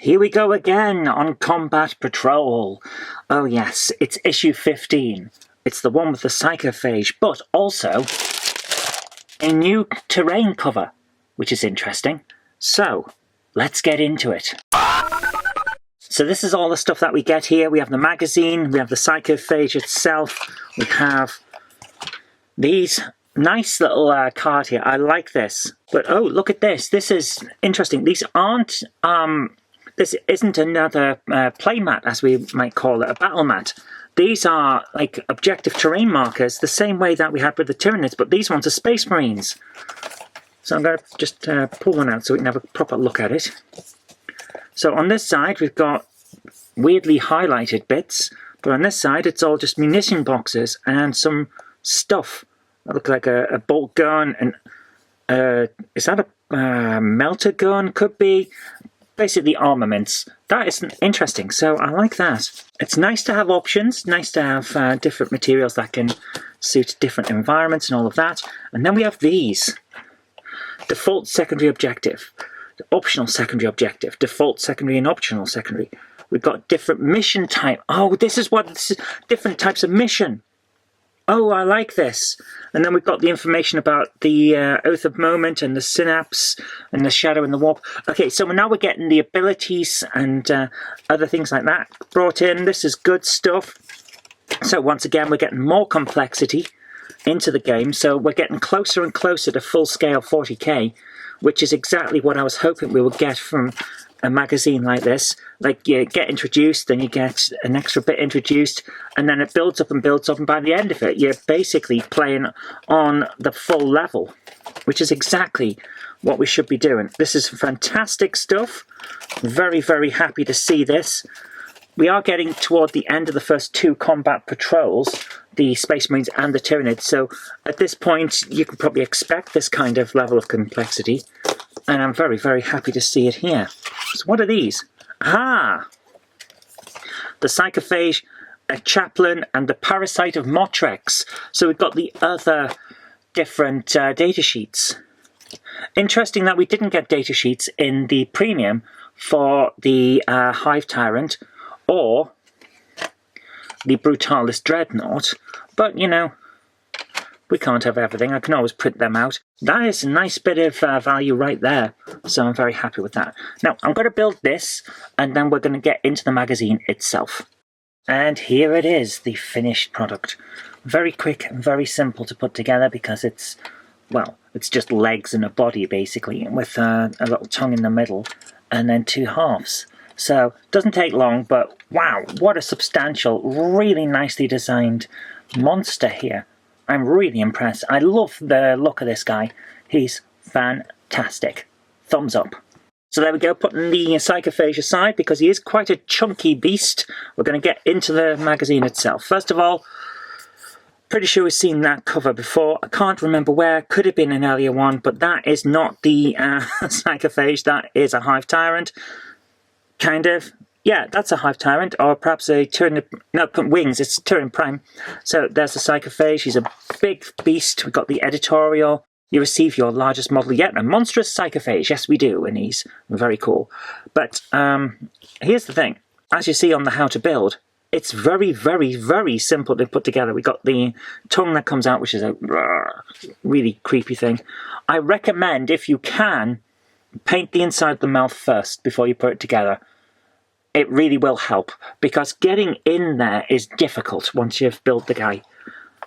Here we go again on Combat Patrol. Oh yes, it's issue 15. It's the one with the Psychophage, but also a new terrain cover, which is interesting. So, let's get into it. So this is all the stuff that we get here. We have the magazine, we have the Psychophage itself, we have these nice little card here. I like this. But oh, look at this. This is interesting. These aren't... This isn't another playmat, as we might call it, a battle mat. These are like objective terrain markers, the same way that we had with the Tyranids, but these ones are Space Marines. So I'm going to just pull one out so we can have a proper look at it. So on this side we've got weirdly highlighted bits, but on this side it's all just munition boxes and some stuff that look like a bolt gun, and is that a melter gun? Could be. Basically armaments. That is interesting, so I like that. It's nice to have options, nice to have different materials that can suit different environments and all of that. And then we have these. Default secondary objective, optional secondary objective, default secondary and optional secondary. We've got different mission type. Oh, this is different types of mission. Oh, I like this. And then we've got the information about the Oath of Moment and the Synapse and the Shadow and the Warp. Okay, so now we're getting the abilities and other things like that brought in. This is good stuff. So once again, we're getting more complexity into the game. So we're getting closer and closer to full-scale 40k, which is exactly what I was hoping we would get from a magazine like this. Like, you get introduced, then you get an extra bit introduced, and then it builds up, and by the end of it, you're basically playing on the full level, which is exactly what we should be doing. This is fantastic stuff. Very, very happy to see this. We are getting toward the end of the first two combat patrols, the Space Marines and the Tyranids, so at this point you can probably expect this kind of level of complexity, and I'm very, very happy to see it here. So what are these? Ah! The Psychophage, a Chaplain, and the Parasite of Motrex. So we've got the other different data sheets. Interesting that we didn't get data sheets in the premium for the Hive Tyrant or the Brutalis Dreadnought, but you know, we can't have everything. I can always print them out. That is a nice bit of value right there, so I'm very happy with that. Now, I'm going to build this, and then we're going to get into the magazine itself. And here it is, the finished product. Very quick and very simple to put together because it's, well, it's just legs and a body, basically, with a little tongue in the middle, and then two halves. So, doesn't take long, but wow, what a substantial, really nicely designed monster here. I'm really impressed. I love the look of this guy. He's fantastic. Thumbs up. So there we go, putting the Psychophage aside because he is quite a chunky beast. We're going to get into the magazine itself. First of all, pretty sure we've seen that cover before. I can't remember where. Could have been an earlier one, but that is not the Psychophage. That is a Hive Tyrant. Kind of. Yeah, that's a Hive Tyrant, or perhaps a Tyranid... No, wings, it's Tyranid Prime. So there's the Psychophage, he's a big beast. We've got the editorial. You receive your largest model yet, a monstrous Psychophage. Yes, we do, and he's very cool. But here's the thing. As you see on the how to build, it's very, very, very simple to put together. We've got the tongue that comes out, which is a really creepy thing. I recommend, if you can, paint the inside of the mouth first before you put it together. It really will help, because getting in there is difficult once you've built the guy.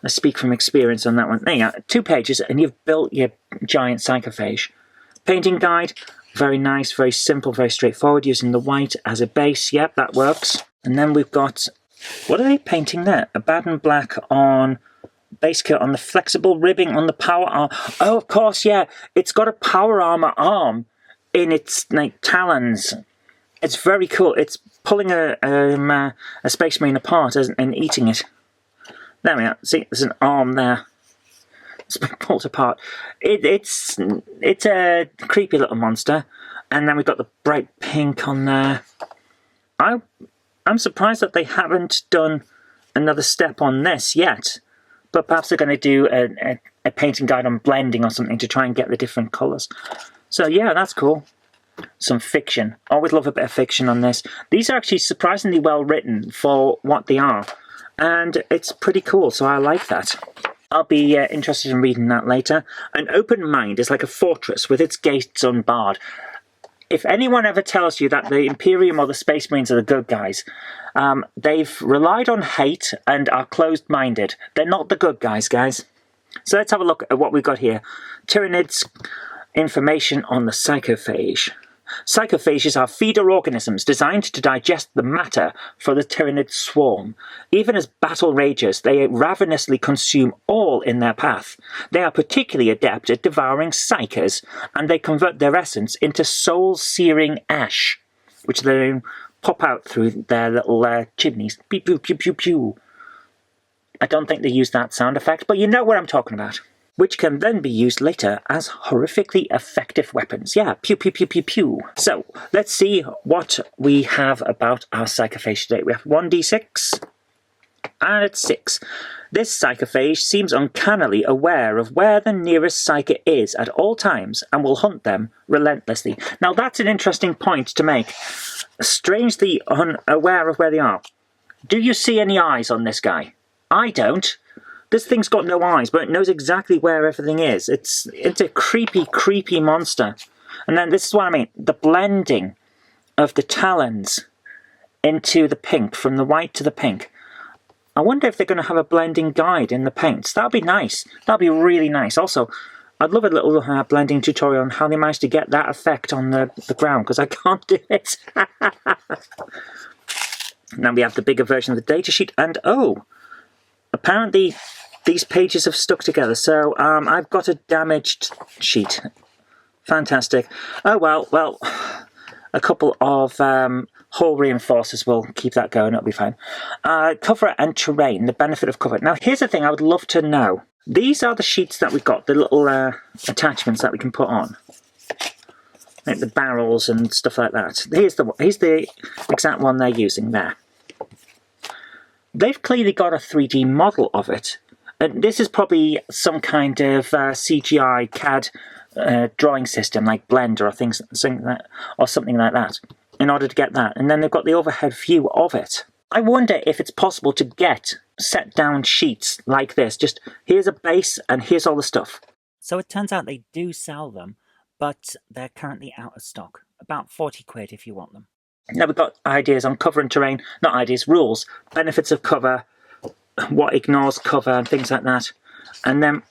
I speak from experience on that one. There you go, 2 pages and you've built your giant Psychophage. Painting guide, very nice, very simple, very straightforward, using the white as a base. Yep, that works. And then we've got, what are they painting there? A Baden black on base coat on the flexible ribbing on the power arm. Oh, of course, yeah, it's got a power armor arm in its like talons. It's very cool. It's pulling a Space Marine apart and eating it. There we are. See, there's an arm there. It's been pulled apart. It's a creepy little monster. And then we've got the bright pink on there. I'm surprised that they haven't done another step on this yet. But perhaps they're going to do a painting guide on blending or something to try and get the different colours. So yeah, that's cool. some fiction. Always love a bit of fiction on this. These are actually surprisingly well written for what they are, and it's pretty cool, so I like that. I'll be interested in reading that later. An open mind is like a fortress with its gates unbarred. If anyone ever tells you that the Imperium or the Space Marines are the good guys, they've relied on hate and are closed-minded. They're not the good guys, guys. So let's have a look at what we've got here. Tyranids, information on the Psychophage. Psychophages are feeder organisms designed to digest the matter for the Tyranid swarm. Even as battle rages, they ravenously consume all in their path. They are particularly adept at devouring psychers, and they convert their essence into soul-searing ash, which they then pop out through their little chimneys. Pew, pew, pew, pew, pew. I don't think they use that sound effect, but you know what I'm talking about. Which can then be used later as horrifically effective weapons. Yeah, pew, pew, pew, pew, pew. So, let's see what we have about our Psychophage today. We have 1d6, and it's 6. This Psychophage seems uncannily aware of where the nearest Psyker is at all times, and will hunt them relentlessly. Now, that's an interesting point to make. Strangely unaware of where they are. Do you see any eyes on this guy? I don't. This thing's got no eyes, but it knows exactly where everything is. It's a creepy, creepy monster. And then this is what I mean. The blending of the talons into the pink, from the white to the pink. I wonder if they're going to have a blending guide in the paints. That would be nice. That would be really nice. Also, I'd love a little blending tutorial on how they managed to get that effect on the ground, because I can't do it. Now we have the bigger version of the datasheet, and oh, apparently these pages have stuck together, so I've got a damaged sheet. Fantastic. Oh well, a couple of hull reinforcers will keep that going, it'll be fine. Cover and terrain, the benefit of cover. Now here's the thing I would love to know. These are the sheets that we've got, the little attachments that we can put on. Like the barrels and stuff like that. Here's the exact one they're using there. They've clearly got a 3D model of it. And this is probably some kind of CGI CAD drawing system like Blender or something like that in order to get that. And then they've got the overhead view of it. I wonder if it's possible to get set down sheets like this. Just here's a base and here's all the stuff. So it turns out they do sell them, but they're currently out of stock. About 40 quid if you want them. Now we've got ideas on cover and terrain, not ideas, rules, benefits of cover, what ignores cover and things like that. And then,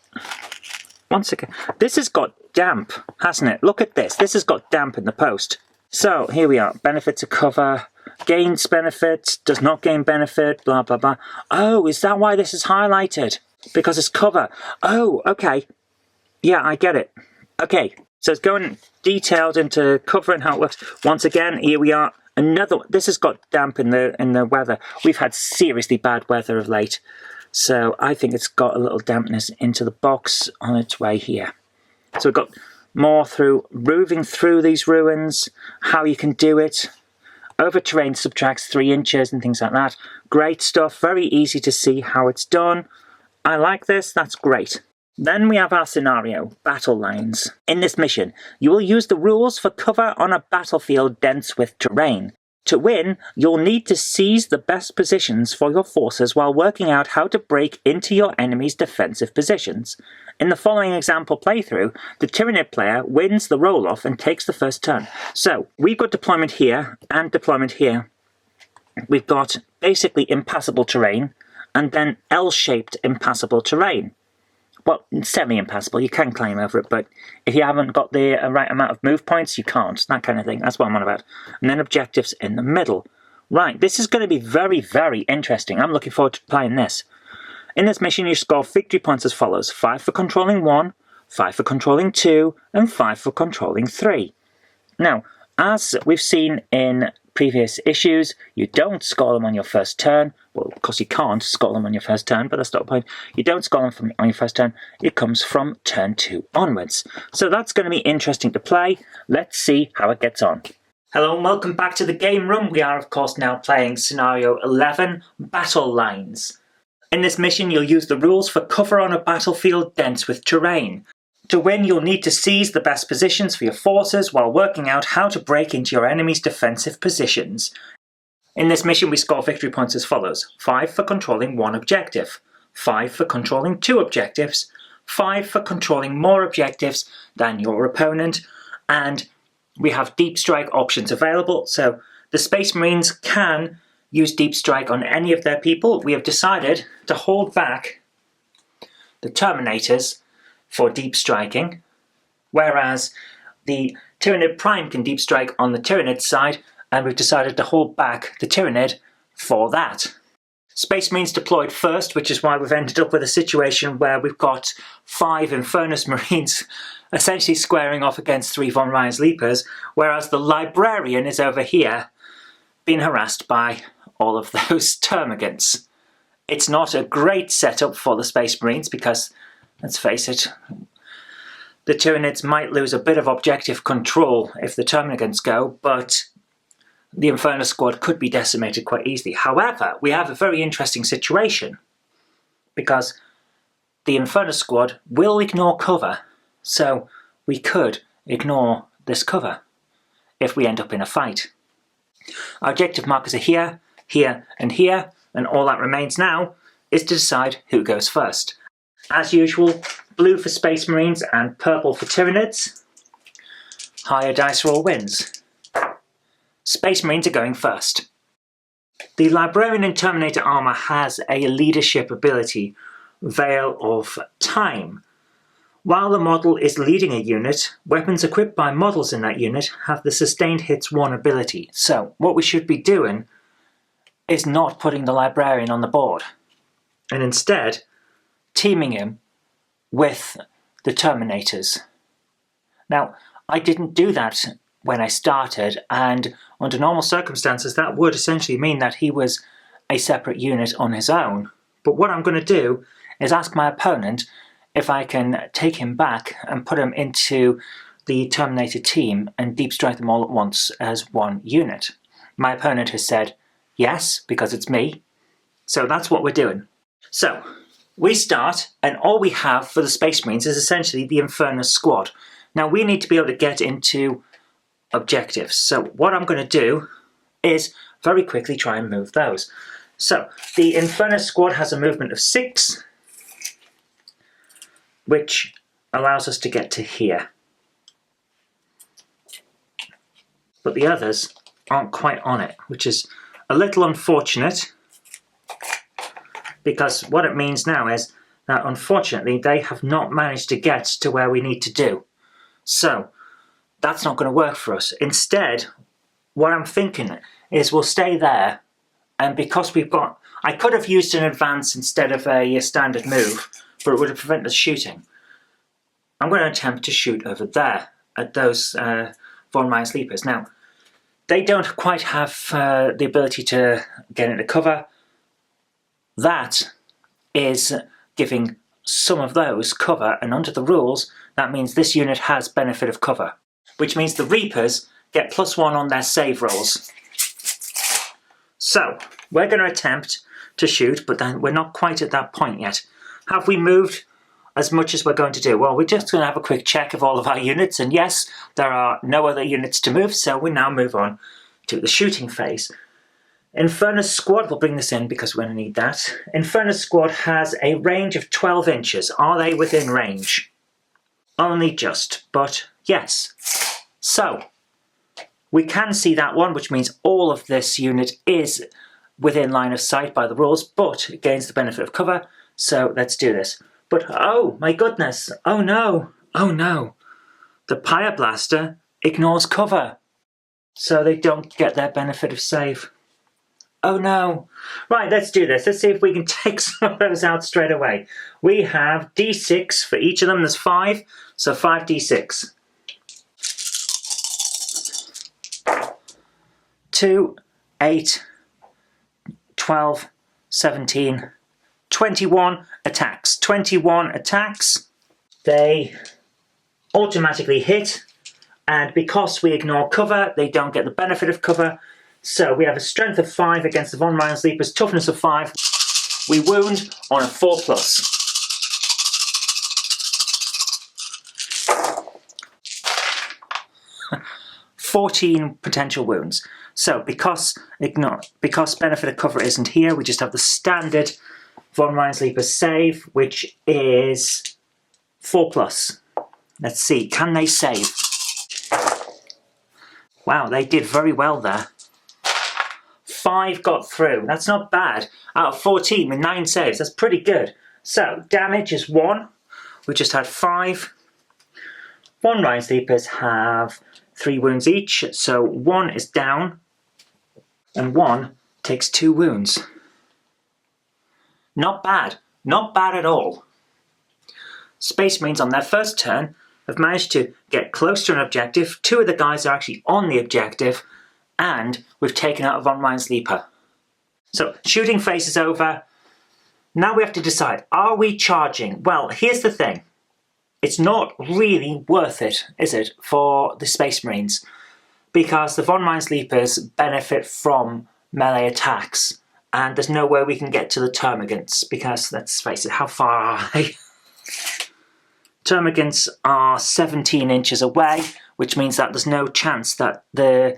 once again, this has got damp, hasn't it? Look at this. This has got damp in the post. So, here we are. Benefits of cover. Gains benefits. Does not gain benefit. Blah, blah, blah. Oh, is that why this is highlighted? Because it's cover. Oh, okay. Yeah, I get it. Okay. So, it's going detailed into cover and how it works. Once again, here we are. Another one. This has got damp in the weather. We've had seriously bad weather of late, so I think it's got a little dampness into the box on its way here. So we've got more through moving through these ruins, how you can do it. Over terrain subtracts 3 inches and things like that. Great stuff. Very easy to see how it's done. I like this. That's great. Then we have our scenario, battle lines. In this mission, you will use the rules for cover on a battlefield dense with terrain. To win, you'll need to seize the best positions for your forces while working out how to break into your enemy's defensive positions. In the following example playthrough, the Tyranid player wins the roll-off and takes the first turn. So, we've got deployment here and deployment here. We've got basically impassable terrain and then L-shaped impassable terrain. Well, semi-impassable, you can climb over it, but if you haven't got the right amount of move points, you can't. That kind of thing, that's what I'm on about. And then objectives in the middle. Right, this is going to be very, very interesting. I'm looking forward to playing this. In this mission, you score victory points as follows. 5 for controlling 1, 5 for controlling 2, and 5 for controlling 3. Now, as we've seen in previous issues, you don't score them on your first turn. Well, of course you can't score them on your first turn, but that's not the point. You don't score them on your first turn. It comes from turn 2 onwards. So that's going to be interesting to play. Let's see how it gets on. Hello and welcome back to the game room. We are of course now playing scenario 11, Battle Lines. In this mission you'll use the rules for cover on a battlefield dense with terrain. To win, you'll need to seize the best positions for your forces while working out how to break into your enemy's defensive positions. In this mission, we score victory points as follows: 5 for controlling 1 objective, 5 for controlling 2 objectives, 5 for controlling more objectives than your opponent, and we have deep strike options available, so the Space Marines can use deep strike on any of their people. We have decided to hold back the Terminators for deep striking, whereas the Tyranid Prime can deep strike on the Tyranid side, and we've decided to hold back the Tyranid for that. Space Marines deployed first, which is why we've ended up with a situation where we've got 5 Infernus Marines essentially squaring off against 3 Von Ryan's Leapers, whereas the Librarian is over here being harassed by all of those Termagants. It's not a great setup for the Space Marines because, let's face it, the Tyranids might lose a bit of objective control if the Termagants go, but the Infernus squad could be decimated quite easily. However, we have a very interesting situation because the Infernus squad will ignore cover, so we could ignore this cover if we end up in a fight. Our objective markers are here, here, and here, and all that remains now is to decide who goes first. As usual, blue for Space Marines and purple for Tyranids. Higher dice roll wins. Space Marines are going first. The Librarian in Terminator armor has a leadership ability, Veil of Time. While the model is leading a unit, weapons equipped by models in that unit have the Sustained Hits 1 ability. So what we should be doing is not putting the Librarian on the board, and instead teaming him with the Terminators. Now, I didn't do that when I started, and under normal circumstances that would essentially mean that he was a separate unit on his own. But what I'm going to do is ask my opponent if I can take him back and put him into the Terminator team and deep strike them all at once as one unit. My opponent has said yes, because it's me, so that's what we're doing. So, we start, and all we have for the Space Marines is essentially the Infernus squad. Now we need to be able to get into objectives, so what I'm going to do is very quickly try and move those. So, the Infernus squad has a movement of 6, which allows us to get to here. But the others aren't quite on it, which is a little unfortunate, because what it means now is that unfortunately they have not managed to get to where we need to do. So that's not going to work for us. Instead, what I'm thinking is we'll stay there, and because we've got... I could have used an advance instead of a standard move, but it would have prevented us shooting. I'm going to attempt to shoot over there at those Von Ryan Sleepers. Now, they don't quite have the ability to get into cover. That is giving some of those cover, and under the rules, that means this unit has benefit of cover, which means the Reapers get +1 on their save rolls. So, we're going to attempt to shoot, but then we're not quite at that point yet. Have we moved as much as we're going to do? Well, we're just going to have a quick check of all of our units, and yes, there are no other units to move, so we now move on to the shooting phase. Infernus Squad, we'll bring this in because we're going to need that. Infernus Squad has a range of 12 inches. Are they within range? Only just, but yes. So, we can see that one, which means all of this unit is within line of sight by the rules, but it gains the benefit of cover, so let's do this. But, oh my goodness, oh no, the Pyre ignores cover, so they don't get their benefit of save. Oh no. Right, let's do this. Let's see if we can take some of those out straight away. We have D6 for each of them. There's 5, so 5 D6. 2, 8, 12, 17, 21 attacks. 21 attacks. They automatically hit, and because we ignore cover, they don't get the benefit of cover. So we have a strength of 5 against the Von Ryan Sleepers, toughness of 5. We wound on a 4+. 14 potential wounds. So because benefit of cover isn't here, we just have the standard von Reinsleeper save, which is 4+. Let's see, can they save? Wow, they did very well there. 5 got through. That's not bad. Out of 14 with 9 saves, that's pretty good. So, damage is 1. We just had 5. Von Reinsleepers have 3 wounds each, so 1 is down, and 1 takes 2 wounds. Not bad. Not bad at all. Space Marines on their first turn have managed to get close to an objective. 2 of the guys are actually on the objective, and we've taken out a von Reinsleeper. So, shooting phase is over. Now we have to decide, are we charging? Well, here's the thing. It's not really worth it, is it, for the Space Marines? Because the von Reinsleepers benefit from melee attacks, and there's no way we can get to the Termagants, because, let's face it, how far are they? Termagants are 17 inches away, which means that there's no chance that the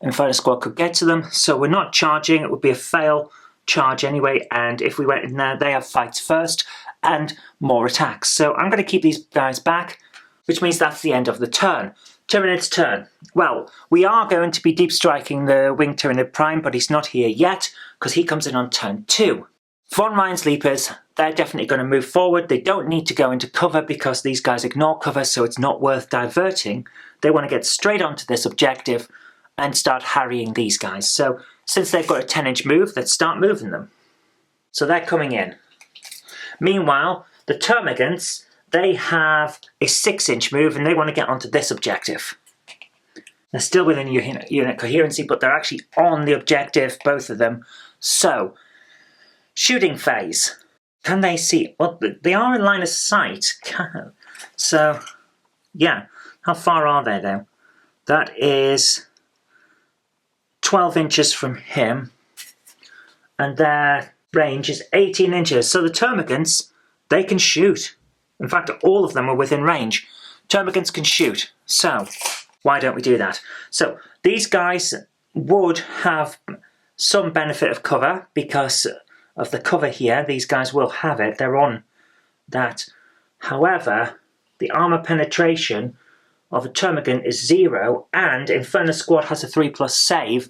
Inferno Squad could get to them, so we're not charging. It would be a fail charge anyway, and if we went in there, they have fights first and more attacks. So I'm going to keep these guys back, which means that's the end of the turn. Tyranid's turn. Well, we are going to be deep striking the Winged Tyranid Prime, but he's not here yet, because he comes in on turn 2. Von Reinsleepers, they're definitely going to move forward. They don't need to go into cover because these guys ignore cover, so it's not worth diverting. They want to get straight onto this objective and start harrying these guys. So, since they've got a 10-inch move, let's start moving them. So they're coming in. Meanwhile, the Termagants, they have a 6-inch move and they want to get onto this objective. They're still within unit coherency, but they're actually on the objective, both of them. So, shooting phase. Can they see? Well, they are in line of sight. So, yeah. How far are they, though? That is 12 inches from him. And their range is 18 inches. So the Termagants, they can shoot. In fact, all of them are within range. Termagants can shoot. So, why don't we do that? So, these guys would have some benefit of cover because of the cover here. These guys will have it. They're on that. However, the armor penetration of a Termagant is 0, and Inferno Squad has a 3+ save.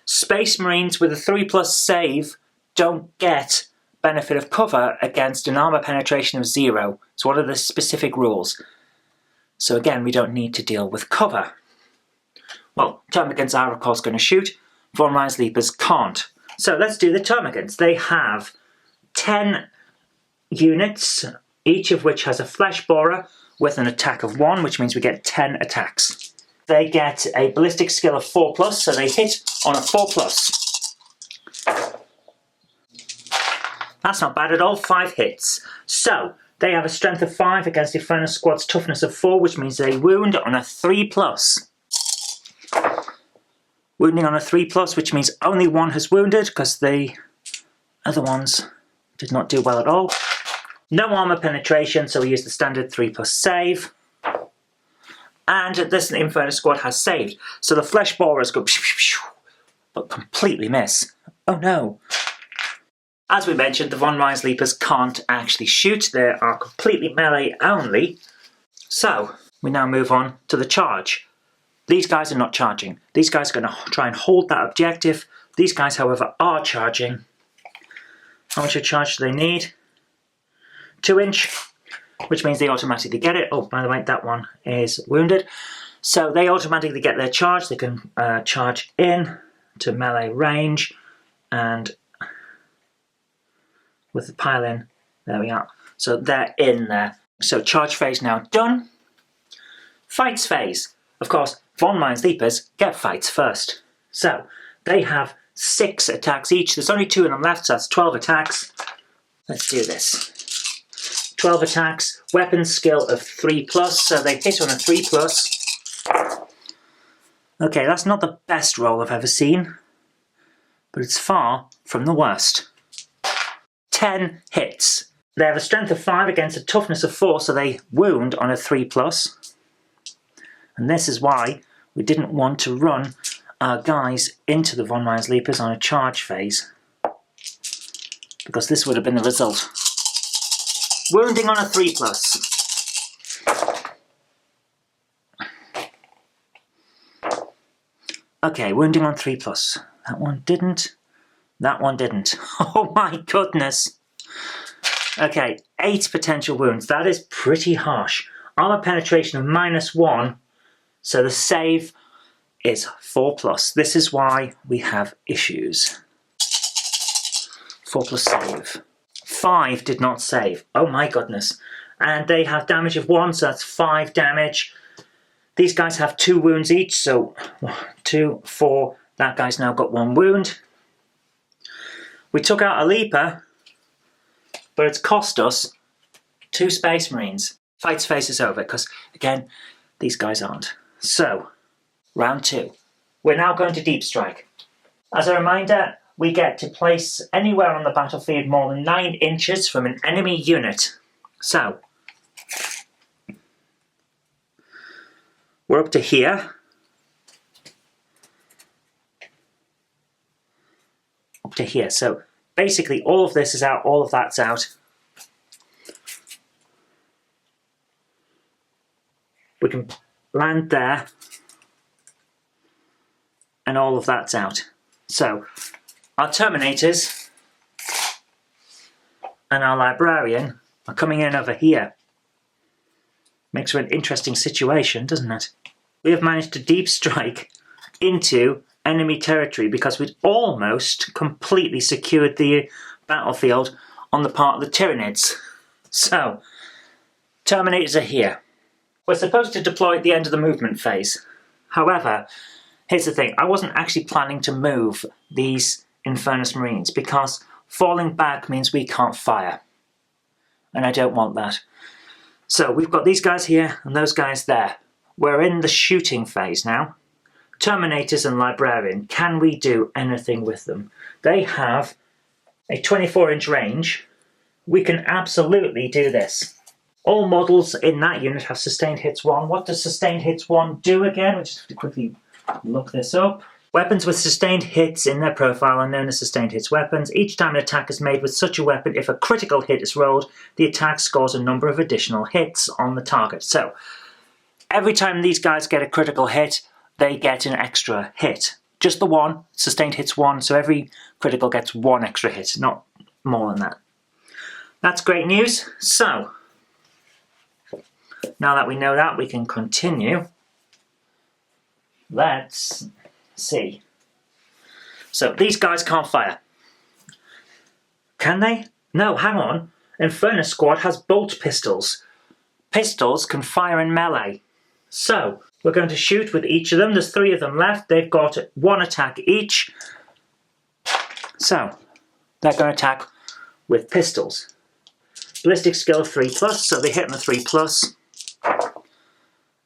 Space Marines with a 3+ save don't get benefit of cover against an armor penetration of 0. It's one of the specific rules. So again, we don't need to deal with cover. Well, Termagants are of course going to shoot. Von Reinsleepers can't. So let's do the Termagants. They have 10 units, each of which has a flesh borer with an attack of 1, which means we get 10 attacks. They get a ballistic skill of 4+, so they hit on a 4+. That's not bad at all, 5 hits. So, they have a strength of 5 against Inferno Squad's toughness of 4, which means they wound on a 3+. Wounding on a 3+, which means only 1 has wounded, because the other ones did not do well at all. No armor penetration, so we use the standard 3+ save. And this Inferno Squad has saved. So the flesh borers go but completely miss. Oh no. As we mentioned, the Von Reinsleepers can't actually shoot. They are completely melee only. So, we now move on to the charge. These guys are not charging. These guys are going to try and hold that objective. These guys, however, are charging. How much of charge do they need? 2-inch, which means they automatically get it. Oh, by the way, that one is wounded. So they automatically get their charge. They can charge in to melee range, and with the pile in, there we are. So they're in there. So charge phase now done. Fights phase. Of course, Von Reinsleepers get fights first. So they have 6 attacks each. There's only 2 of them left, so that's 12 attacks. Let's do this. 12 attacks, weapon skill of 3+, so they hit on a 3+. Okay, that's not the best roll I've ever seen, but it's far from the worst. 10 hits. They have a strength of 5 against a toughness of 4, so they wound on a 3+. And this is why we didn't want to run our guys into the von Meyers-Leapers on a charge phase, because this would have been the result. Wounding on a 3+. Okay, wounding on 3+. That one didn't. That one didn't. Oh my goodness. Okay, 8 potential wounds. That is pretty harsh. Armor penetration of -1, so the save is 4+. This is why we have issues. 4+ save. 5 did not save. Oh my goodness. And they have damage of 1, so that's 5 damage. These guys have 2 wounds each, so 2, 4. That guy's now got 1 wound. We took out a Leaper, but it's cost us 2 Space Marines. Fight's phase is over, because, again, these guys aren't. So, round 2. We're now going to Deep Strike. As a reminder, we get to place anywhere on the battlefield more than 9 inches from an enemy unit. So, we're up to here. Up to here. So, basically, all of this is out, all of that's out. We can land there, and all of that's out. So, our Terminators and our Librarian are coming in over here. Makes for an interesting situation, doesn't it? We have managed to deep strike into enemy territory because we'd almost completely secured the battlefield on the part of the Tyranids. So, Terminators are here. We're supposed to deploy at the end of the movement phase. However, here's the thing, I wasn't actually planning to move these Infernus Marines because falling back means we can't fire. And I don't want that. So we've got these guys here and those guys there. We're in the shooting phase now. Terminators and Librarian, can we do anything with them? They have a 24-inch range. We can absolutely do this. All models in that unit have sustained hits 1. What does sustained hits 1 do again? We'll just have to quickly look this up. Weapons with sustained hits in their profile are known as sustained hits weapons. Each time an attack is made with such a weapon, if a critical hit is rolled, the attack scores a number of additional hits on the target. So, every time these guys get a critical hit, they get an extra hit. Just the one, sustained hits 1, so every critical gets 1 extra hit, not more than that. That's great news. So, now that we know that, we can continue. Let's see. So these guys can't fire. Can they? No, hang on. Infernus Squad has bolt pistols. Pistols can fire in melee. So, we're going to shoot with each of them. There's 3 of them left. They've got 1 attack each. So, they're going to attack with pistols. Ballistic skill 3+, so they hit on a 3+.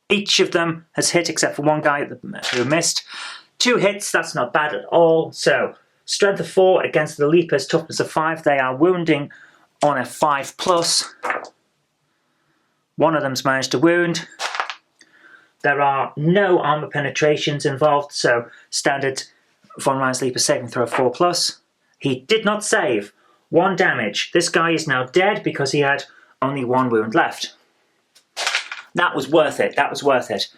Each of them has hit except for one guy who missed. 2 hits, that's not bad at all. So, strength of 4 against the Leapers, toughness of 5. They are wounding on a 5+. One of them's managed to wound. There are no armor penetrations involved, so standard von Meyers-Leaper saving throw 4+. He did not save. 1 damage. This guy is now dead because he had only 1 wound left. That was worth it. That was worth it.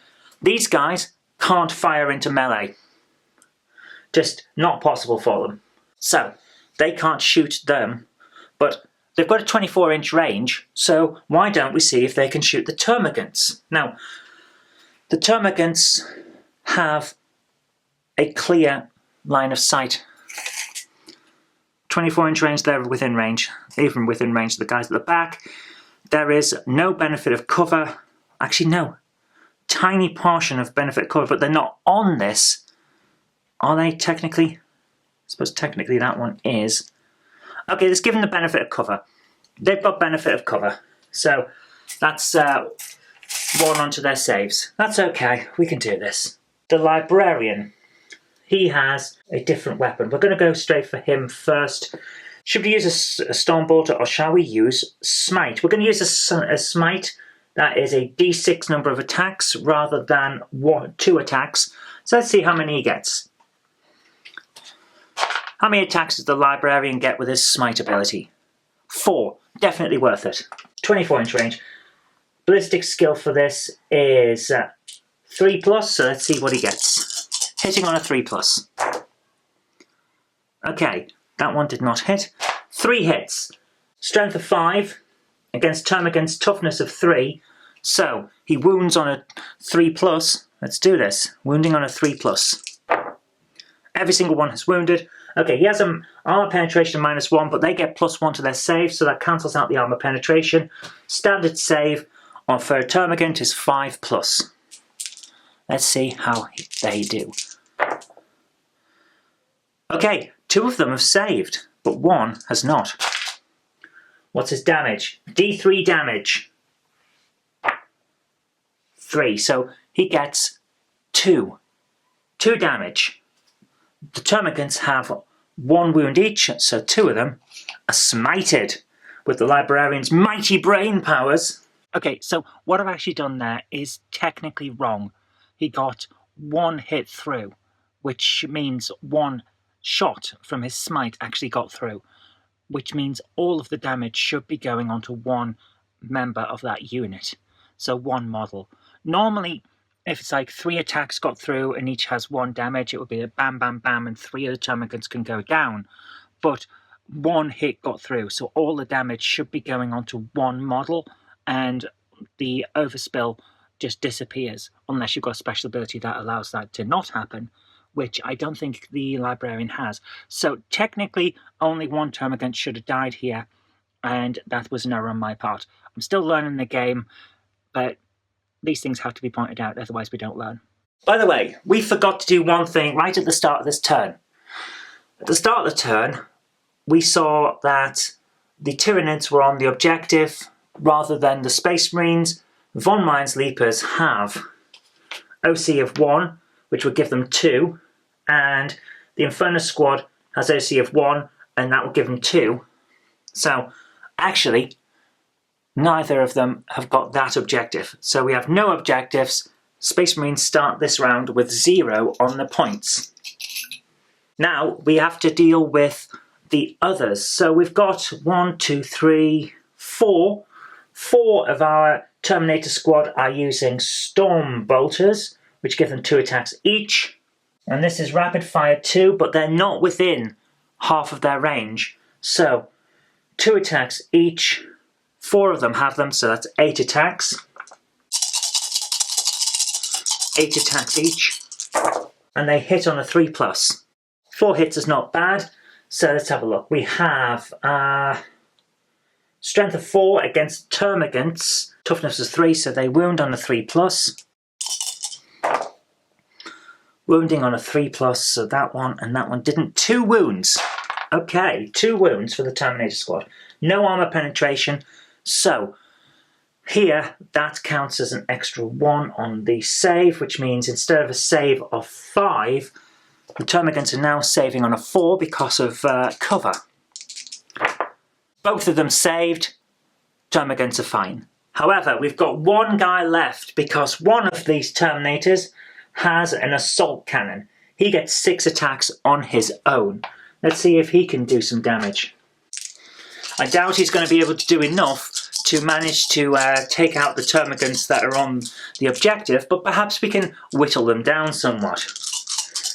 These guys can't fire into melee. Just not possible for them. So, they can't shoot them, but they've got a 24-inch range, so why don't we see if they can shoot the Termagants? Now, the Termagants have a clear line of sight. 24-inch range, they're within range. Even within range of the guys at the back. There is no benefit of cover. Actually, no. Tiny portion of benefit cover, but they're not on this. Are they technically? I suppose technically that one is. Okay, let's give them the benefit of cover. They've got benefit of cover. So that's 1 onto their saves. That's okay, we can do this. The Librarian. He has a different weapon. We're going to go straight for him first. Should we use a Stormbolter or shall we use Smite? We're going to use a Smite That is a d6 number of attacks rather than 2 attacks. So let's see how many he gets. How many attacks does the librarian get with his smite ability? 4. Definitely worth it. 24-inch range. Ballistic skill for this is 3+, so let's see what he gets. Hitting on a 3+. Okay, that one did not hit. 3 hits. Strength of 5 against Termagant's toughness of 3. So he wounds on a 3+. Let's do this. Wounding on a 3+. Every single one has wounded. Okay, he has an armor penetration of -1, but they get +1 to their save, so that cancels out the armor penetration. Standard save for a Termagant is 5+. Let's see how they do. Okay, 2 of them have saved, but 1 has not. What's his damage? D3 damage. 3, so he gets 2. 2 damage. The Termagants have 1 wound each, so 2 of them are smited with the librarian's mighty brain powers. Okay, so what I've actually done there is technically wrong. He got 1 hit through, which means 1 shot from his smite actually got through, which means all of the damage should be going onto 1 member of that unit, so 1 model. Normally, if it's like 3 attacks got through and each has 1 damage, it would be a bam, bam, bam, and 3 of the Termagants can go down. But 1 hit got through, so all the damage should be going onto 1 model, and the overspill just disappears, unless you've got a special ability that allows that to not happen, which I don't think the librarian has. So technically, only 1 Termagant should have died here, and that was an error on my part. I'm still learning the game, but these things have to be pointed out, otherwise we don't learn. By the way, we forgot to do one thing right at the start of this turn. At the start of the turn, we saw that the Tyranids were on the objective rather than the Space Marines. Von Mines Leapers have OC of 1, which would give them 2, and the Infernus Squad has OC of 1, and that would give them 2. So, actually, neither of them have got that objective. So we have no objectives. Space Marines start this round with 0 on the points. Now we have to deal with the others. So we've got 1, 2, 3, 4. 4 of our Terminator squad are using Storm Bolters, which give them 2 attacks each. And this is Rapid Fire 2, but they're not within half of their range. So 2 attacks each. 4 of them have them, so that's 8 attacks. 8 attacks each. And they hit on a 3+. 4 hits is not bad, so let's have a look. We have strength of 4 against Termagants. Toughness is 3, so they wound on a 3+. Wounding on a 3+, so that one and that one didn't. 2 wounds. Okay, 2 wounds for the Terminator squad. No armor penetration. So, here, that counts as an extra 1 on the save, which means instead of a save of 5, the Termagants are now saving on a 4 because of cover. Both of them saved. Termagants are fine. However, we've got 1 guy left because one of these Terminators has an assault cannon. He gets 6 attacks on his own. Let's see if he can do some damage. I doubt he's going to be able to do enough to manage to take out the Termagants that are on the objective, but perhaps we can whittle them down somewhat.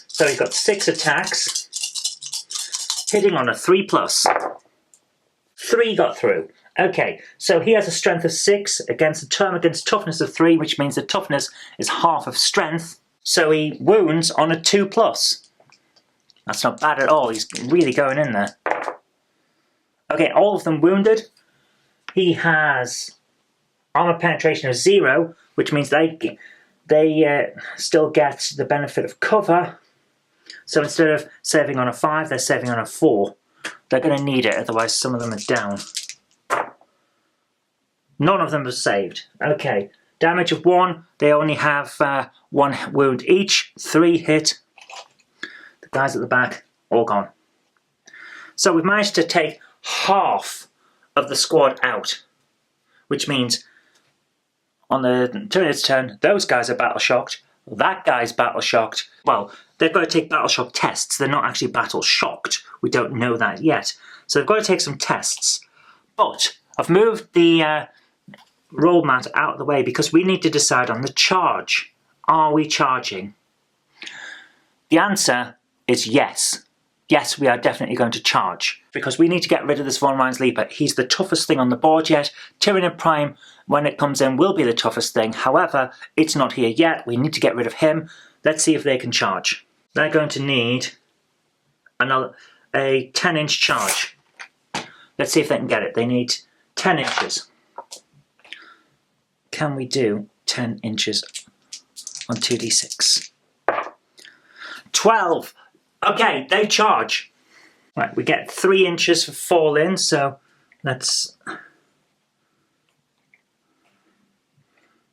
So he's got 6 attacks, hitting on a 3+. 3 got through. Okay, so he has a strength of 6 against the Termagant's toughness of 3, which means the toughness is half of strength. So he wounds on a 2+. That's not bad at all, he's really going in there. Okay, all of them wounded. He has armor penetration of 0, which means they still get the benefit of cover. So instead of saving on a 5, they're saving on a 4. They're going to need it, otherwise some of them are down. None of them have saved. Okay, damage of 1. They only have 1 wound each. 3 hit. The guys at the back, all gone. So we've managed to take half of the squad out, which means On the Tyranids' turn, those guys are battle shocked. That guy's battle shocked. Well, they've got to take battle shock tests. They're not actually battle shocked. We don't know that yet. So they've got to take some tests. But I've moved the roll mat out of the way because we need to decide on the charge. Are we charging? The answer is yes. Yes, we are definitely going to charge because we need to get rid of this Von Ryan's Leaper. He's the toughest thing on the board yet. Tyranid Prime, when it comes in, will be the toughest thing. However, it's not here yet. We need to get rid of him. Let's see if they can charge. They're going to need a 10-inch charge. Let's see if they can get it. They need 10 inches. Can we do 10 inches on 2d6? 12! Okay, they charge. Right, we get 3 inches for fall in, so let's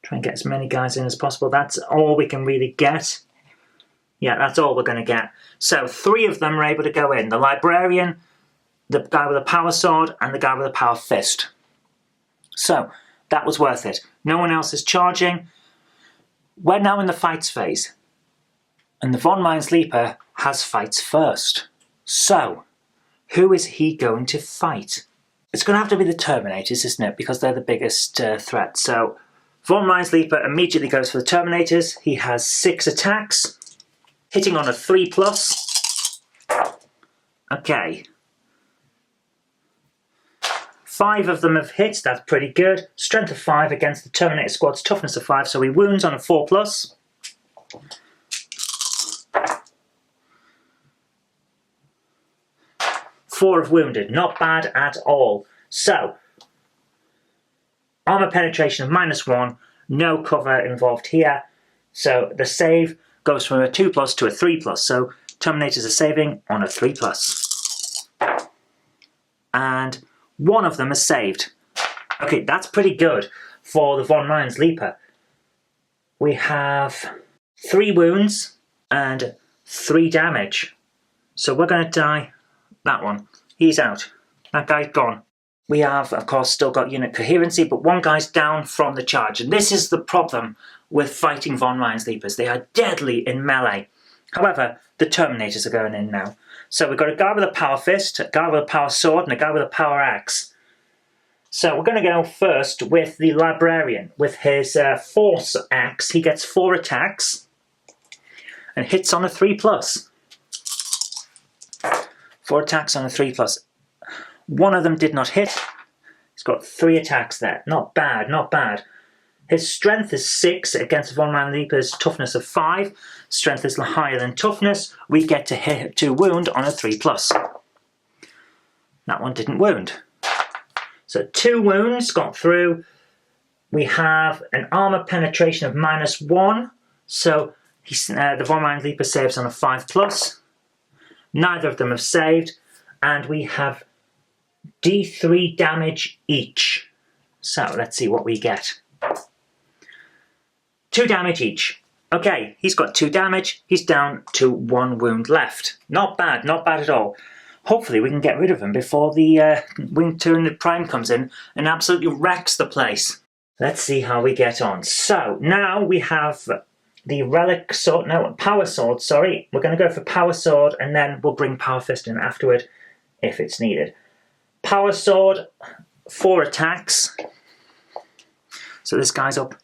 try and get as many guys in as possible. That's all we can really get. Yeah, that's all we're going to get. So 3 of them are able to go in. The Librarian, the guy with a power sword, and the guy with a power fist. So, that was worth it. No one else is charging. We're now in the fights phase. And the Von Ryan's Leaper has fights first. So, who is he going to fight? It's going to have to be the Terminators, isn't it? Because they're the biggest threat. So, Von Ryan's Leaper immediately goes for the Terminators. He has 6 attacks, hitting on a 3+. Okay. 5 of them have hit, that's pretty good. Strength of 5 against the Terminator squad's toughness of 5, so he wounds on a 4+. 4 have wounded, not bad at all. So, armor penetration of -1, no cover involved here. So the save goes from a 2+ to a 3+. So Terminators are saving on a 3+. And 1 of them is saved. Okay, that's pretty good for the Von Ryan's Leaper. We have 3 wounds and 3 damage. So we're going to die. That one. He's out. That guy's gone. We have, of course, still got unit coherency, but 1 guy's down from the charge. And this is the problem with fighting Von Ryan's Leapers. They are deadly in melee. However, the Terminators are going in now. So we've got a guy with a power fist, a guy with a power sword, and a guy with a power axe. So we're going to go first with the Librarian. With his force axe, he gets 4 attacks and hits on a 3+. 4 attacks on a 3+. 1 of them did not hit. He's got 3 attacks there. Not bad, not bad. His strength is 6 against Von Ryan's Leaper's toughness of 5. Strength is higher than toughness. We get to hit to wound on a 3+. That one didn't wound. So 2 wounds got through. We have an armor penetration of -1. So the Von Ryan's Leaper saves on a 5+. Neither of them have saved. And we have D3 damage each. So let's see what we get. 2 damage each. Okay, he's got 2 damage. He's down to 1 wound left. Not bad, not bad at all. Hopefully we can get rid of him before the Tyranid Prime comes in and absolutely wrecks the place. Let's see how we get on. So, now we have the Relic Sword, no, Power Sword, sorry. We're going to go for Power Sword and then we'll bring Power Fist in afterward if it's needed. Power Sword, 4 attacks. So this guy's up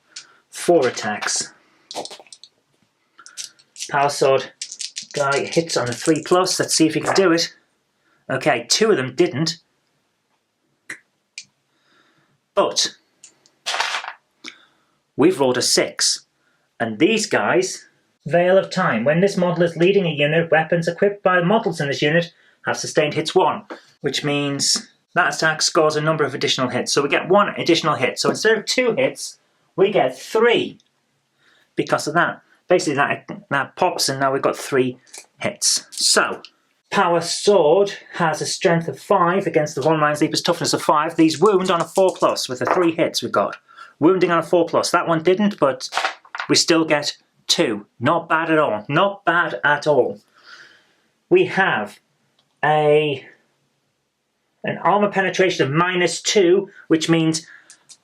4 attacks. Power Sword guy hits on a 3+. Let's see if he can do it. Okay, 2 of them didn't. But we've rolled a 6. And these guys, Veil of Time. When this model is leading a unit, weapons equipped by models in this unit have sustained hits 1. Which means that attack scores a number of additional hits. So we get 1 additional hit. So instead of 2 hits, we get 3 because of that. Basically that pops and now we've got 3 hits. So, Power Sword has a strength of 5 against the Von Ryan's Leaper's toughness of 5. These wound on a 4+ with the 3 hits we've got. Wounding on a 4+. That one didn't, but we still get 2. Not bad at all. Not bad at all. We have an armor penetration of -2, which means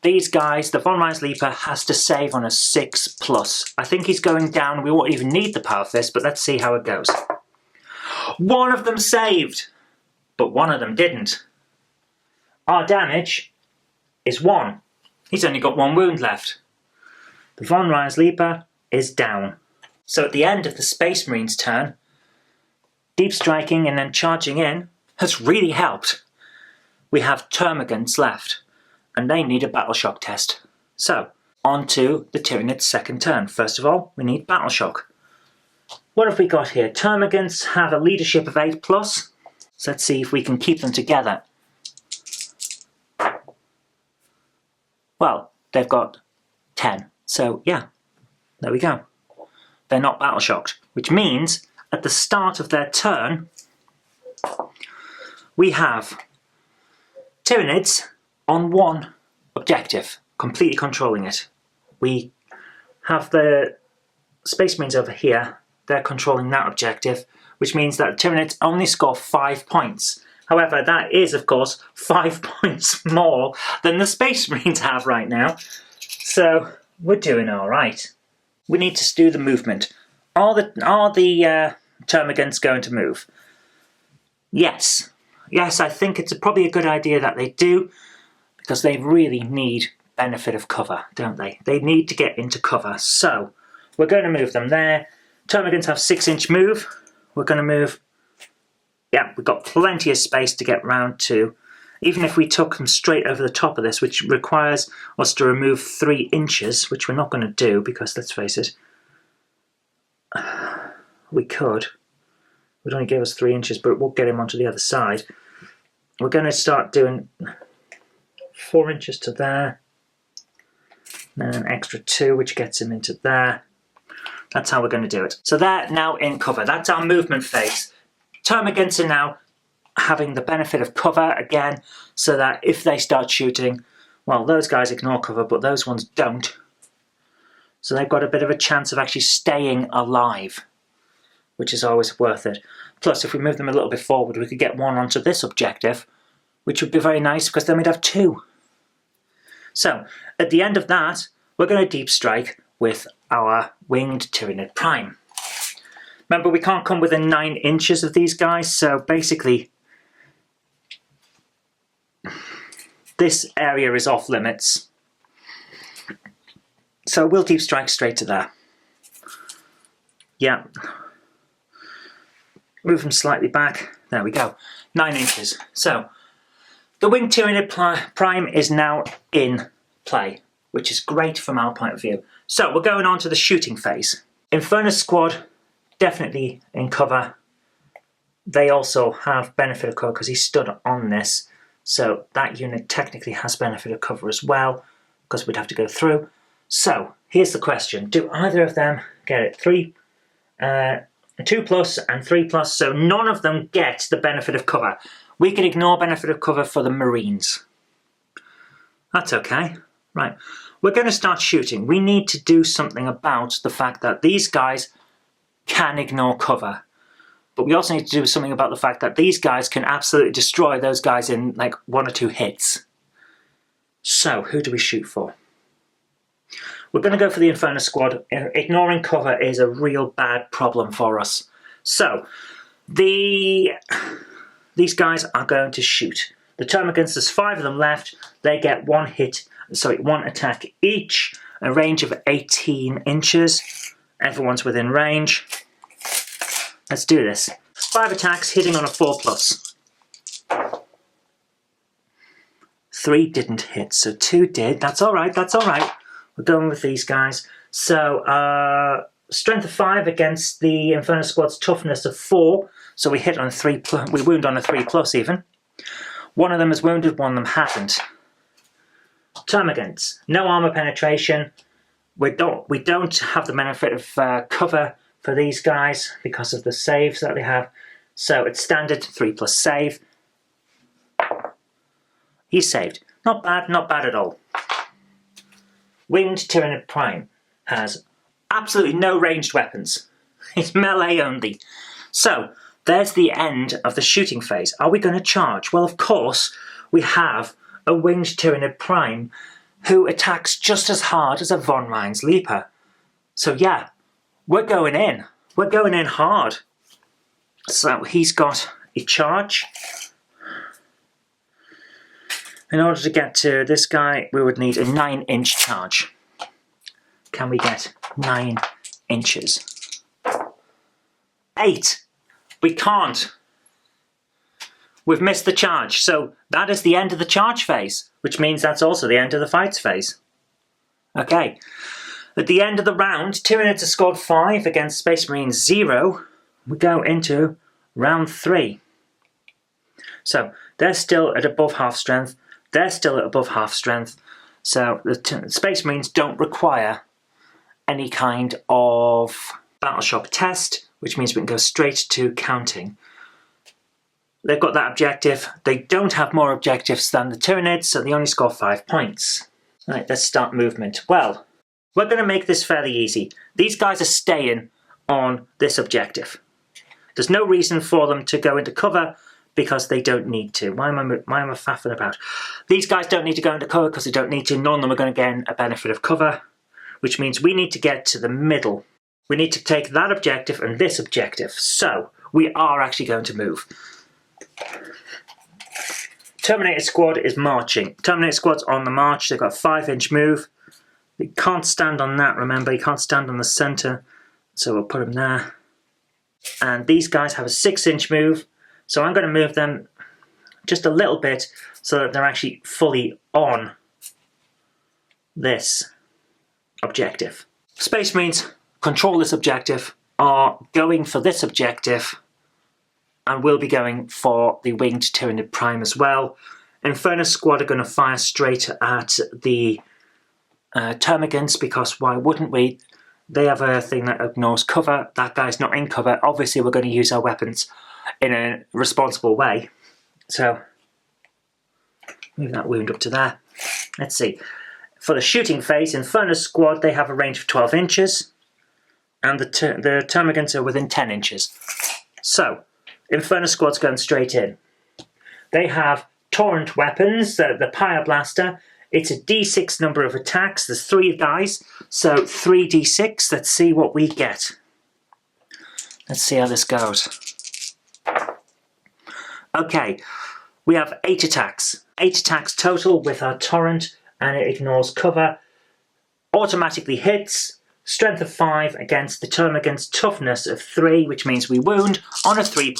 these guys, the Von Leaper has to save on a 6+. I think he's going down. We won't even need the Power Fist, but let's see how it goes. One of them saved, but one of them didn't. Our damage is 1. He's only got 1 wound left. The Von Leaper is down. So at the end of the Space Marine's turn, deep striking and then charging in has really helped. We have Termagants left, and they need a Battle Shock test. So, on to the Tyranid's second turn. First of all, we need Battle Shock. What have we got here? Termagants have a leadership of 8+. So let's see if we can keep them together. Well, they've got 10. So, yeah, there we go. They're not Battle Shocked, which means at the start of their turn, we have Tyranids on 1 objective, completely controlling it. We have the Space Marines over here, they're controlling that objective, which means that Tyranids only score 5 points. However, that is, of course, 5 points more than the Space Marines have right now. So, we're doing alright. We need to do the movement. Are the Termagants going to move? Yes. Yes, I think it's probably a good idea that they do, because they really need benefit of cover, don't they? They need to get into cover. So, we're going to move them there. Termagants have 6-inch move. We're going to move... Yeah, we've got plenty of space to get round to. Even if we took them straight over the top of this, which requires us to remove 3 inches, which we're not going to do, because, let's face it, we could. It would only give us 3 inches, but we'll get him onto the other side. We're going to start doing 4 inches to there, then an extra 2, which gets him into there. That's how we're going to do it. So they're now in cover. That's our movement phase. Termagants are now having the benefit of cover again, so that if they start shooting, well, those guys ignore cover, but those ones don't. So they've got a bit of a chance of actually staying alive, which is always worth it. Plus, if we move them a little bit forward, we could get 1 onto this objective, which would be very nice, because then we'd have 2. So, at the end of that, we're going to deep strike with our Winged Tyranid Prime. Remember, we can't come within 9 inches of these guys, so basically this area is off limits. So we'll deep strike straight to there. Yeah. Move them slightly back. There we go. 9 inches. So, the Winged Tyranid Prime is now in play, which is great from our point of view. So, we're going on to the shooting phase. Infernus Squad, definitely in cover. They also have benefit of cover because he stood on this. So, that unit technically has benefit of cover as well, because we'd have to go through. So, here's the question. Do either of them get it? 2+ and 3+, so none of them get the benefit of cover. We can ignore benefit of cover for the Marines. That's okay. Right. We're going to start shooting. We need to do something about the fact that these guys can ignore cover. But we also need to do something about the fact that these guys can absolutely destroy those guys in like 1 or 2 hits. So, who do we shoot for? We're going to go for the Infernus Squad. Ignoring cover is a real bad problem for us. So, these guys are going to shoot. The Termagants, there's 5 of them left. They get 1 attack each. A range of 18 inches. Everyone's within range. Let's do this. 5 attacks, hitting on a 4+. 3 didn't hit, so 2 did. That's alright, that's alright. We're going with these guys. So, strength of 5 against the Infernus Squad's toughness of 4. So we hit on a 3+, we wound on a 3+ even. One of them is wounded, one of them hasn't. Termagants, no armor penetration. We don't have the benefit of cover for these guys because of the saves that they have. So it's standard 3+ save. He's saved. Not bad at all. Winged Tyranid Prime has absolutely no ranged weapons. It's melee only. So, there's the end of the shooting phase. Are we going to charge? Well, of course, we have a Winged Tyranid Prime who attacks just as hard as a Von Rhein's Leaper. So yeah, we're going in. We're going in hard. So he's got a charge. In order to get to this guy, we would need a 9-inch charge. Can we get 9 inches? 8. We can't. We've missed the charge. So that is the end of the charge phase, which means that's also the end of the fights phase. Okay. At the end of the round, Tyranids have scored 5 against Space Marines 0. We go into round 3. So they're still at above half strength. They're still at above half strength. So the Space Marines don't require any kind of battle shock test, which means we can go straight to counting. They've got that objective. They don't have more objectives than the Tyranids, so they only score 5 points. Right, let's start movement. Well, we're going to make this fairly easy. These guys are staying on this objective. There's no reason for them to go into cover because they don't need to. Why am I faffing about? These guys don't need to go into cover because they don't need to. None of them are going to gain a benefit of cover, which means we need to get to the middle. We need to take that objective and this objective. So we are actually going to move. Terminator Squad is marching. Terminator Squad's on the march. They've got a 5-inch move. They can't stand on that, remember. You can't stand on the centre. So we'll put them there. And these guys have a 6-inch move. So I'm going to move them just a little bit so that they're actually fully on this objective. Space Marines control this objective, are going for this objective, and will be going for the Winged Tyranid Prime as well. Inferno Squad are going to fire straight at the Termagants, because why wouldn't we? They have a thing that ignores cover. That guy's not in cover. Obviously, we're going to use our weapons in a responsible way. So, move that wound up to there. Let's see. For the shooting phase, Inferno Squad, they have a range of 12 inches. And the Termagants are within 10 inches. So, Inferno Squad's going straight in. They have Torrent weapons, the Pyre Blaster. It's a D6 number of attacks. There's 3 guys, so 3d6. Let's see what we get. Let's see how this goes. Okay, we have 8 attacks. 8 attacks total with our Torrent, and it ignores cover. Automatically hits. Strength of 5 against the Termagant's toughness of 3, which means we wound on a 3+.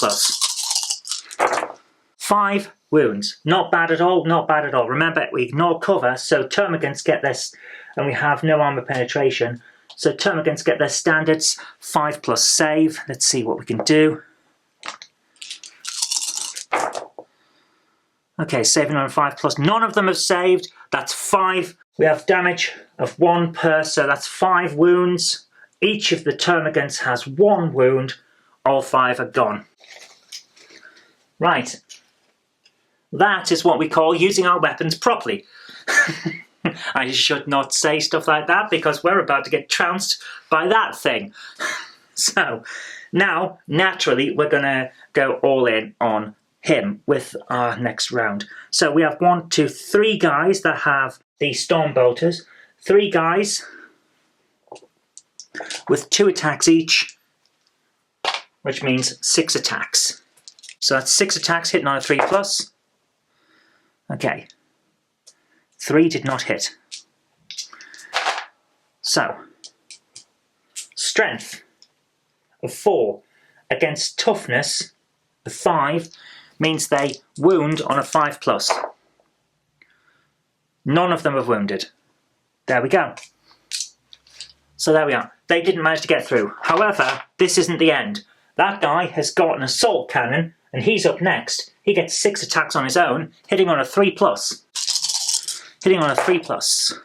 5 wounds. Not bad at all, not bad at all. Remember, we ignore cover, so Termagants get this, and we have no armor penetration. So Termagants get their standards, 5+ save. Let's see what we can do. Okay, saving on a 5+. None of them have saved. That's 5. We have damage of 1 per, so that's 5 wounds. Each of the Termagants has 1 wound. All 5 are gone. Right. That is what we call using our weapons properly. I should not say stuff like that because we're about to get trounced by that thing. So, now, naturally, we're going to go all in on him with our next round. So we have 1, 2, 3 guys that have the Storm Bolters. 3 guys with 2 attacks each, which means 6 attacks. So that's 6 attacks hitting on a 3+. Okay. 3 did not hit. So, strength of 4 against toughness of 5 means they wound on a 5+. None of them have wounded. There we go. So there we are. They didn't manage to get through. However, this isn't the end. That guy has got an assault cannon, and he's up next. He gets 6 attacks on his own, hitting on a 3+. Hitting on a 3+.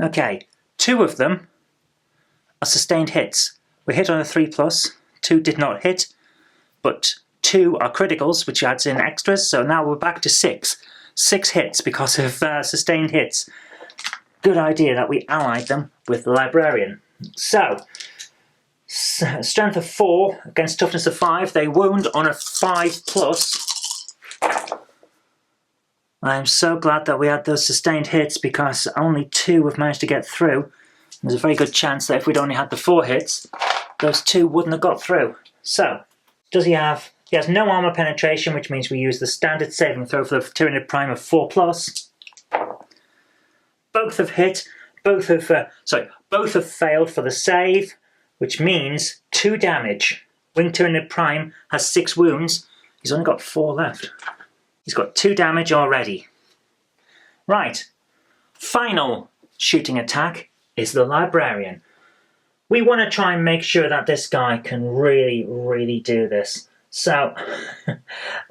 Okay, 2 of them are sustained hits. We hit on a 3+, 2 did not hit, but 2 are criticals, which adds in extras, so now we're back to 6. 6 hits because of sustained hits. Good idea that we allied them with the Librarian. So, strength of 4 against toughness of 5, they wound on a 5+. I'm so glad that we had those sustained hits because only 2 have managed to get through. There's a very good chance that if we'd only had the 4 hits, those 2 wouldn't have got through. So, does he have... He has no armor penetration, which means we use the standard saving throw for the Tyranid Prime of 4+. Both have hit. Both have failed for the save, which means 2 damage. Winged Tyranid Prime has 6 wounds. He's only got 4 left. He's got 2 damage already. Right. Final shooting attack is the Librarian. We want to try and make sure that this guy can really, really do this. So,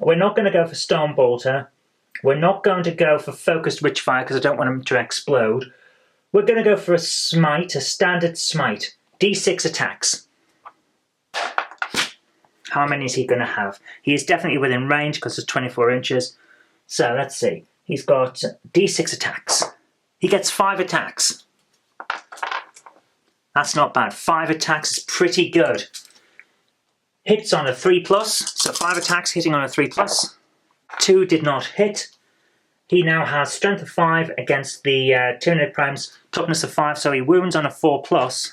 we're not going to go for Storm Bolter. We're not going to go for Focused Witchfire because I don't want him to explode. We're going to go for a Smite, a standard Smite. D6 attacks. How many is he going to have? He is definitely within range because it's 24 inches. So, let's see. He's got D6 attacks. He gets 5 attacks. That's not bad. 5 attacks is pretty good. Hits on a 3+, so 5 attacks hitting on a 3+. 2 did not hit. He now has strength of 5 against the Tyranid Prime's toughness of 5, so he wounds on a 4+.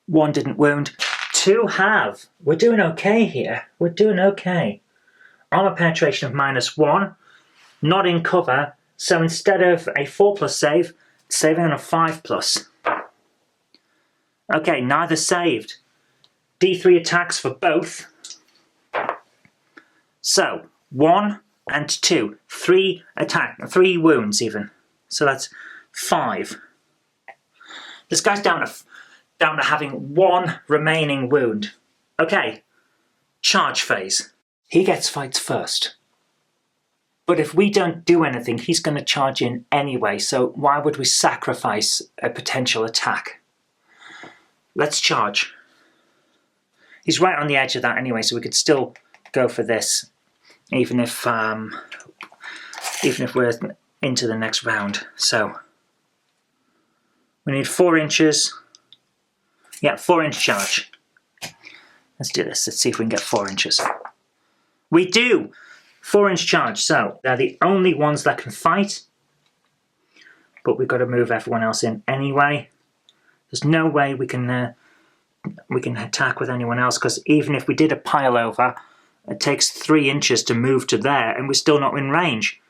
1 didn't wound. 2 have. We're doing okay here. We're doing okay. Armor penetration of -1. Not in cover, so instead of a 4+ save, saving on a 5+. Okay, neither saved. D3 attacks for both. So, 1 and 2. 3 wounds even. So that's 5. This guy's down to having 1 remaining wound. Okay, charge phase. He gets fights first. But if we don't do anything, he's going to charge in anyway, so why would we sacrifice a potential attack? Let's charge. He's right on the edge of that anyway, so we could still go for this, even if we're into the next round. So we need 4 inches. Yeah, 4-inch charge. Let's do this. Let's see if we can get 4 inches. We do! 4-inch charge, so they're the only ones that can fight. But we've got to move everyone else in anyway. There's no way we can attack with anyone else, because even if we did a pile over, it takes 3 inches to move to there, and we're still not in range,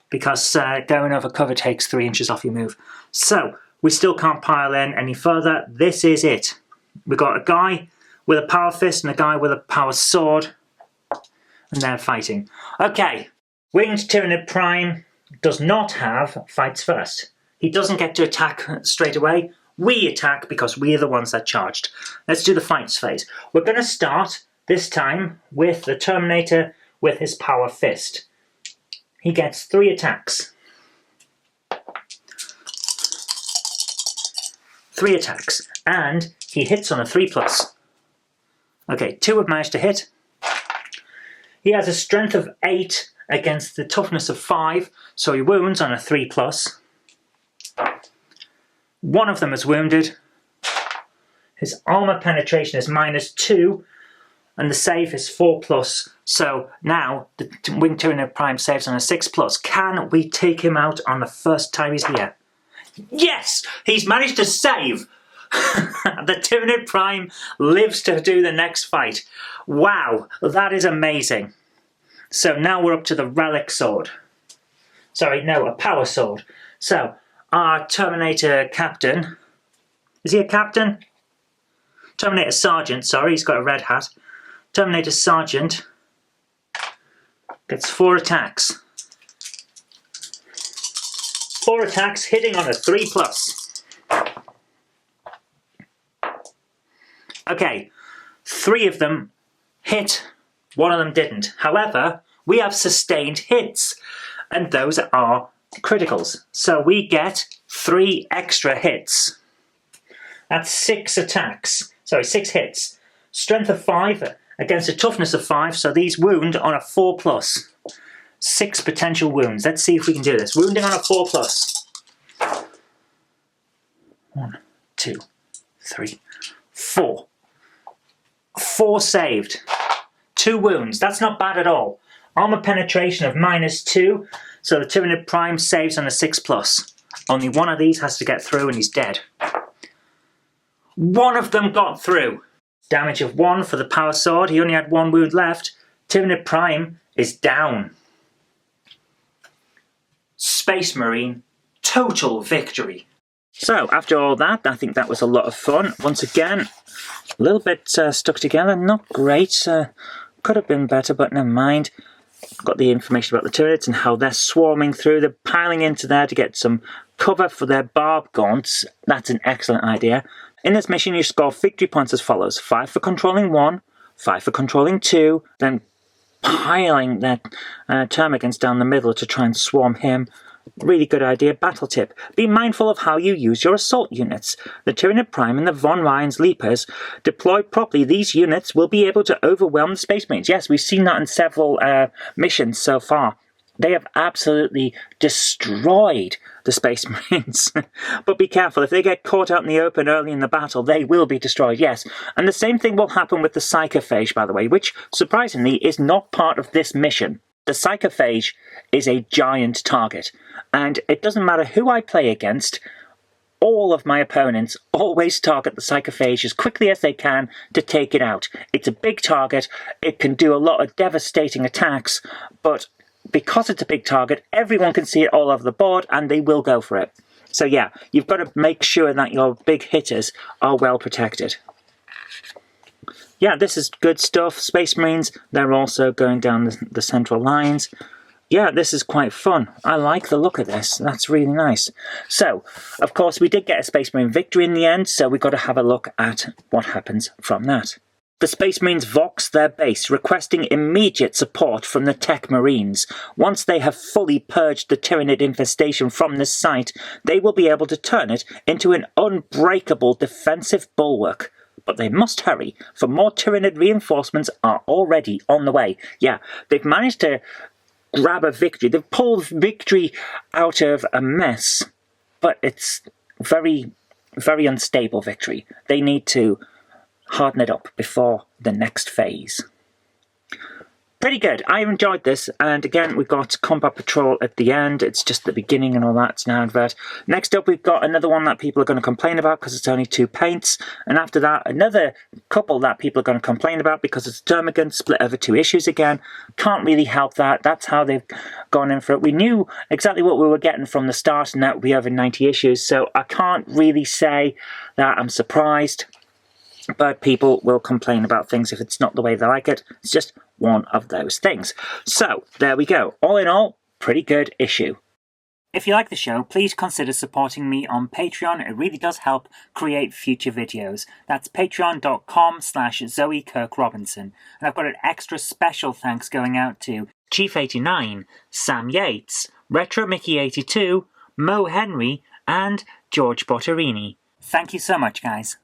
because going over cover takes 3 inches off your move. So, we still can't pile in any further. This is it. We've got a guy with a power fist and a guy with a power sword, and they're fighting. Okay, Winged Tyranid Prime does not have fights first. He doesn't get to attack straight away. We attack because we are the ones that charged. Let's do the fights phase. We're going to start this time with the Terminator with his power fist. He gets 3 attacks. 3 attacks. And he hits on a 3+. Okay, 2 have managed to hit. He has a strength of 8 against the toughness of 5, so he wounds on a 3+. 1 of them is wounded. His armor penetration is -2, and the save is 4+. So now the Winged Tyranid Prime saves on a 6+. Can we take him out on the first time he's here? Yes! He's managed to save! The Tyranid Prime lives to do the next fight. Wow, that is amazing. So now we're up to the Relic Sword. Sorry, no, a Power Sword. So, our Terminator Captain... Is he a Captain? Terminator Sergeant, sorry, he's got a red hat. Terminator Sergeant gets 4 attacks. 4 attacks hitting on a 3+. Okay, 3 of them hit, 1 of them didn't. However, we have sustained hits, and those are criticals. So we get 3 extra hits. That's 6 attacks. Sorry, 6 hits. Strength of 5 against a toughness of 5, so these wound on a 4+. 6 potential wounds. Let's see if we can do this. Wounding on a 4+. 1, 2, 3, 4. 4 saved. 2 wounds. That's not bad at all. Armor penetration of -2, so the Tyranid Prime saves on a 6+. Only one of these has to get through and he's dead. One of them got through! Damage of 1 for the Power Sword, he only had 1 wound left. Tyranid Prime is down. Space Marine, total victory. So, after all that, I think that was a lot of fun. Once again, a little bit stuck together, not great. Could have been better, but never mind. Got the information about the turrets and how they're swarming through. They're piling into there to get some cover for their barb gaunts. That's an excellent idea. In this mission, you score victory points as follows. 5 for controlling 1, 5 for controlling 2, then piling their termagants down the middle to try and swarm him. Really good idea. Battle tip. Be mindful of how you use your assault units. The Tyranid Prime and the Von Ryan's Leapers. Deployed properly, these units will be able to overwhelm the Space Marines. Yes, we've seen that in several missions so far. They have absolutely destroyed the Space Marines. But be careful, if they get caught out in the open early in the battle, they will be destroyed, yes. And the same thing will happen with the Psychophage, by the way, which, surprisingly, is not part of this mission. The Psychophage is a giant target, and it doesn't matter who I play against, all of my opponents always target the Psychophage as quickly as they can to take it out. It's a big target, it can do a lot of devastating attacks, but because it's a big target, everyone can see it all over the board and they will go for it. So yeah, you've got to make sure that your big hitters are well protected. Yeah, this is good stuff. Space Marines, they're also going down the central lines. Yeah, this is quite fun. I like the look of this. That's really nice. So, of course, we did get a Space Marine victory in the end, so we've got to have a look at what happens from that. The Space Marines vox their base, requesting immediate support from the Tech Marines. Once they have fully purged the Tyranid infestation from this site, they will be able to turn it into an unbreakable defensive bulwark. But they must hurry, for more Tyranid reinforcements are already on the way. Yeah, they've managed to grab a victory. They've pulled victory out of a mess, but it's very, very unstable victory. They need to harden it up before the next phase. Pretty good. I enjoyed this, and again we've got Combat Patrol at the end. It's just the beginning and all that. It's an advert. Next up we've got another one that people are going to complain about because it's only 2 paints, and after that another couple that people are going to complain about because it's Termagant split over 2 issues again. Can't really help that. That's how they've gone in for it. We knew exactly what we were getting from the start, and that would be over 90 issues, so I can't really say that I'm surprised. But people will complain about things if it's not the way they like it. It's just one of those things. So, there we go. All in all, pretty good issue. If you like the show, please consider supporting me on Patreon. It really does help create future videos. That's patreon.com/Zoe Kirk Robinson. And I've got an extra special thanks going out to Chief89, Sam Yates, Retro Mickey82, Mo Henry, and George Botterini. Thank you so much, guys.